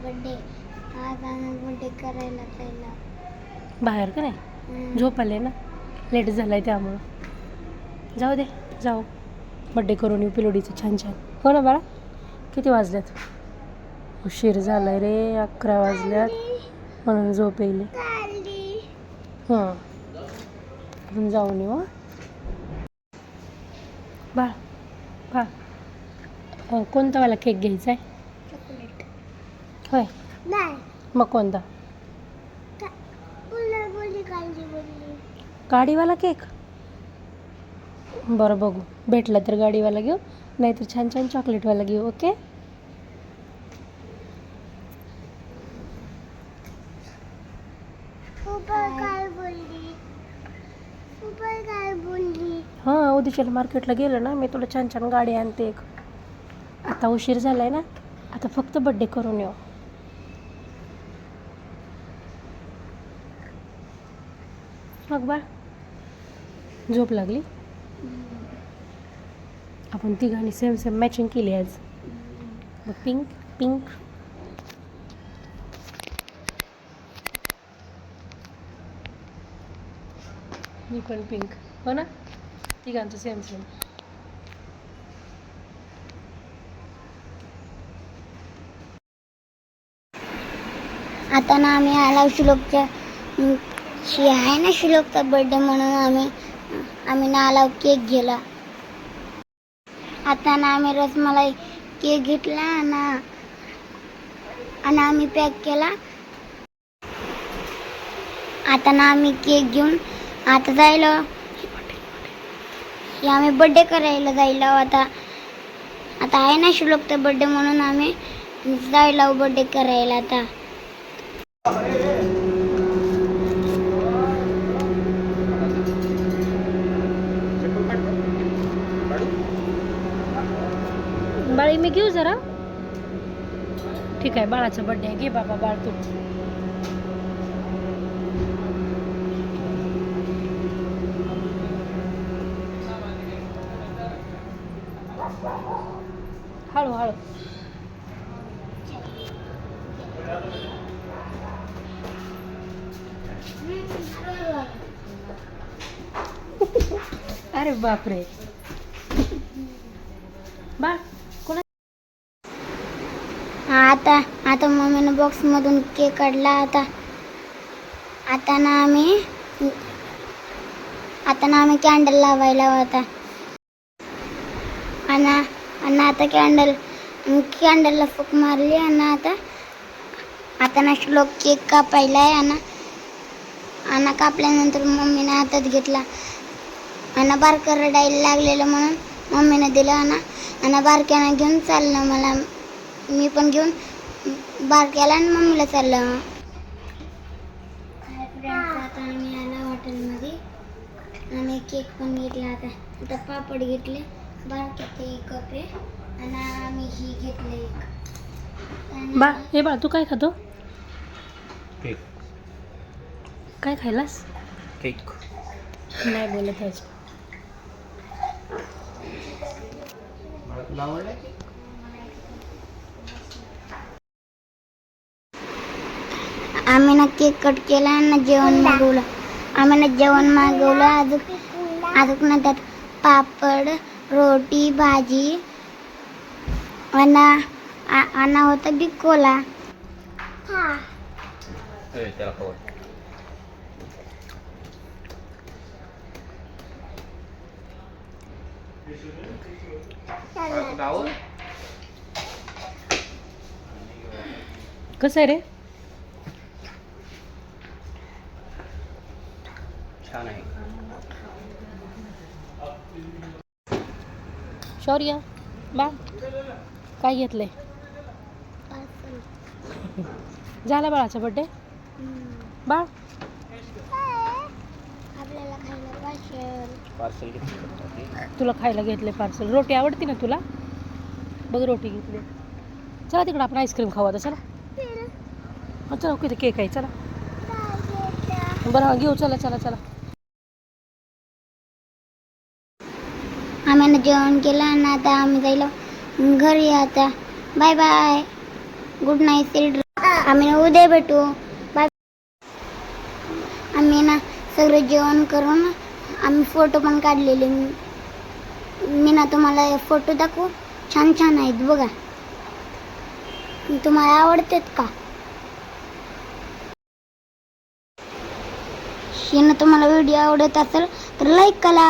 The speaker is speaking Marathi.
बर्थडे आज आम्ही बर्थडे करायला जायला बाहेर का नाही झोप आले ना, लेट झालाय त्यामुळं. जाऊ दे, जाऊ बड्डे करून येऊ पिलोडीचं छान छान. हो ना बाळा. किती वाजल्यात? उशीर झालाय रे, 11 वाजल्यात म्हणून झोप येईल. जाऊन येऊ. बाळ बाळ कोणता वाला केक घ्यायचा आहे? चॉकलेट होय, नाही मग कोणता? बोलली गाडीवाला केक. बरं बघू, भेटला तर गाडीवाला घेऊ, नाहीतर छान छान चॉकलेटवाला घेऊ. ओके. हां, उद्याच्याला मार्केटला गेलं ना मी तुला छान छान गाडी आणते एक. आता उशीर झालाय ना, आता फक्त बड्डे करून येऊ. मग बाळ झोप लागली? आपण तिघांनी सेम सेम मॅचिंग केली आज. मग पिंक पिंक. मी पण पिंक. हो ना, तिघांचं सेम सेम. आता ना आम्ही आला श्लोकच्या आहे ना, श्लोकचा बर्थडे म्हणून आम्ही ना आला केक गेला. आता ना आम्ही रसमलाई केक घेतला आणि आम्ही पॅक केला. आता ना आम्ही केक घेऊन आता जायला, आम्ही बर्थडे करायला जायला. आता आहे ना श्लोकचा बर्थडे म्हणून आम्ही जायला बर्थडे करायला. आता बाळी मी घेऊ जरा. ठीक आहे, बाळाचा बर्थडे आहे, घे बाबा बाळ तू. हळू हळू. अरे बापरे. बाळ कोणा? आता मम्मीने बॉक्स मधून केक काढला. आता ना आम्ही कॅन्डल लावायला होता. आणि आता कॅन्डलला फूक मारली. आणि आता ना श्लोक केक कापायला आहे. आणि कापल्यानंतर मम्मीने हातात घेतला आणि बारकं रडायला लागलेलं म्हणून मम्मीने दिलं. आणि बारक्यानं घेऊन चाललं मला. मी पण घेऊन बारक्याला आणि मम्मीला चाललं. आता आम्ही आला हॉटेलमध्ये. आम्ही केक पण घेतला. आता पापड घेतले, बारक्याचे एक कप आहे. आणि आम्ही ही घेतले एक. बाळ हे बाळ तू काय खातो? केक. काय खायलास? केक. नाही बोलत आज. तुला आवडलं? आम्ही ना केक कट केला आणि जेवण मागवलं. अजून ना त्यात पापड, रोटी, भाजी आणि होता बिकोला. त्याला खबर. कसं आहे रे? छान आहे. शौर्य बाळ काय घेतलंय? झाला बाळाचा बर्थडे? बाळ आपल्याला खायला पार्सल घेतलं. तुला खायला घेतले पार्सल. रोटी आवडते ना तुला? बघ रोटी घेतली. चला तिकडं आपण आईस्क्रीम खाऊ आता. चला चला. ओके, केक आहे. चला बरं घेऊ. चला चला चला. आम्ही जेवण केलं आणि आता आम्ही जायला घरी. आता बाय बाय, गुड नाईट. आम्ही उद्या भेटू. बाय. आम्ही ना सगळं जेवण करून आम्ही फोटो पण काढलेले. मी ना तुम्हाला फोटो दाखवू. छान छान आहेत बघा. तुम्हाला आवडतात का? ही ना तुम्हाला व्हिडिओ आवडत असेल तर लाईक करा.